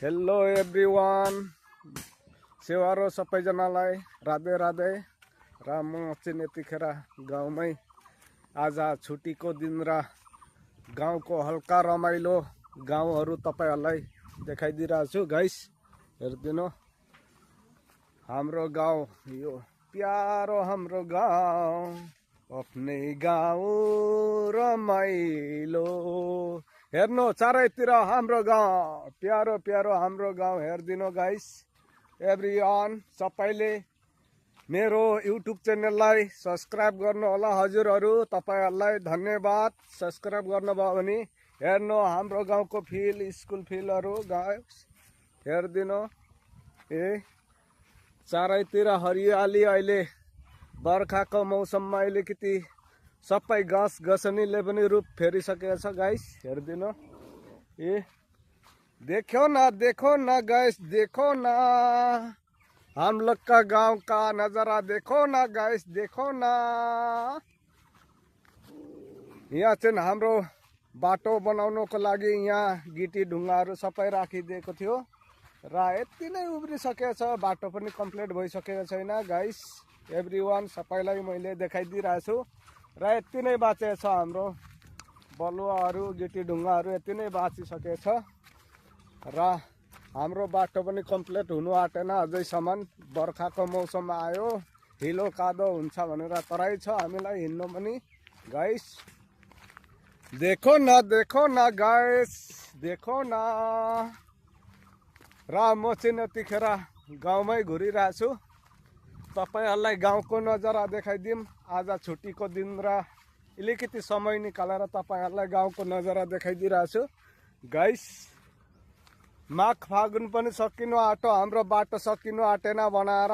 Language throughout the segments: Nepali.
हेलो एभ्रिवान सेवारो सबैजनालाई राधे राधे र म चाहिँ यतिखेर गाउँमै आज छुट्टीको दिन र गाउँको हल्का रमाइलो गाउँहरू तपाईहरुलाई देखाइदिरहेको छु गाइस। हेर्दिनु हाम्रो गाउँ यो प्यारो हाम्रो गाउँ आफ्नै गाउँ रमाइलो। हेर्नु चारैतिर हाम्रो गाउँ प्यारो प्यारो हाम्रो गाउँ हेर्दिनु गाइस। एभ्रिवान सबैले मेरो युट्युब च्यानललाई सब्स्क्राइब गर्नु होला हजुरहरू, तपाईहरुलाई धन्यवाद। सब्स्क्राइब गर्नुभयो भने हेर्नु हाम्रो गाउँको फिल्ड स्कुल फिल्डहरू गाइस हेर्दिनु। चारैतिर हरियाली, अहिले बर्खाको मौसममा अलिकति सबै घाँस गसनीले पनि रूप फेरिसकेको छ गाइस। हेर्दिनु देखो न गाइस, देखो न हम लोग का गांव का नजारा, देखो न गाइस, देखो न। यहाँ चाहिँ हाम्रो बाटो बनाउनको लागि यहाँ गिटी ढुङ्गाहरू सबै राखिदिएको थियो र यति नै उब्रिसकेको छ, बाटो पनि कम्प्लिट भइसकेको छैन गाइस। एभ्रिवान सबैलाई मैले देखाइदिइरहेको छु र यति नै बाँचेको छ, हाम्रो बलुवाहरू गिटी ढुङ्गाहरू यति नै बाँचिसकेको छ र हाम्रो बाटो पनि कम्प्लिट हुनु आँटेन अझैसम्म। बर्खाको मौसम आयो, हिलो कादो हुन्छ भनेर तराई छ हामीलाई हिँड्नु पनि गाइस। देखो न गाइस, देखो न। र म चाहिँ यतिखेर गाउँमै घुरिरहेको छु, तपाईहरुलाई गाउँको नजारा देखाइदिउँ। आज छुट्टीको दिन र अलिकति समय निकालेर तपाईहरुलाई गाउँको नजारा देखाइदिइरहेको छु गाइस। माघ फागुन पनि सकिनु आँट्यो, हाम्रो बाटो सकिनु आँटेन बनाएर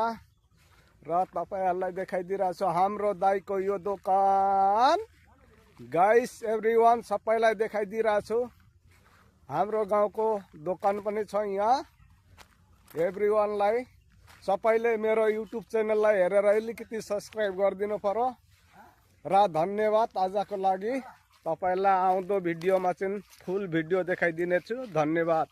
र तपाईहरुलाई देखाइदिइरहेको छु हाम्रो दाइको यो दोकान गाइस। एभ्रिवान सबैलाई देखाइदिइरहेको छु हाम्रो गाउँको दोकान पनि छ यहाँ। एभ्रिवानलाई सबैले मेरो युट्युब च्यानललाई हेरेर अलिकति सब्स्क्राइब गरिदिनु पर्यो र धन्यवाद आजको लागि। तपाईहरुलाई आउँदो भिडियोमा चाहिँ फुल भिडियो देखाइदिनेछु। धन्यवाद।